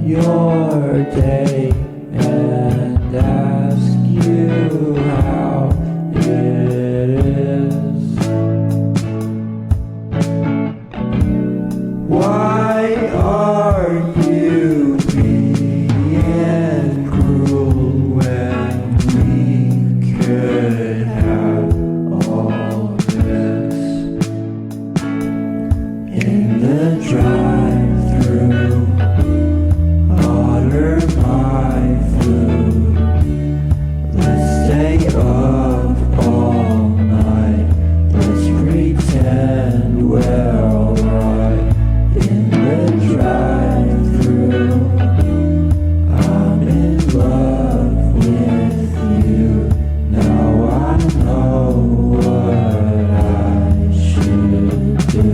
Your day and ask you how it is. Why are you being cruel when we could have all this in the drive-thru? Order my food. Let's stay up all night. Let's pretend we're alright in the drive-thru. I'm in love with you. Now I know what I should do.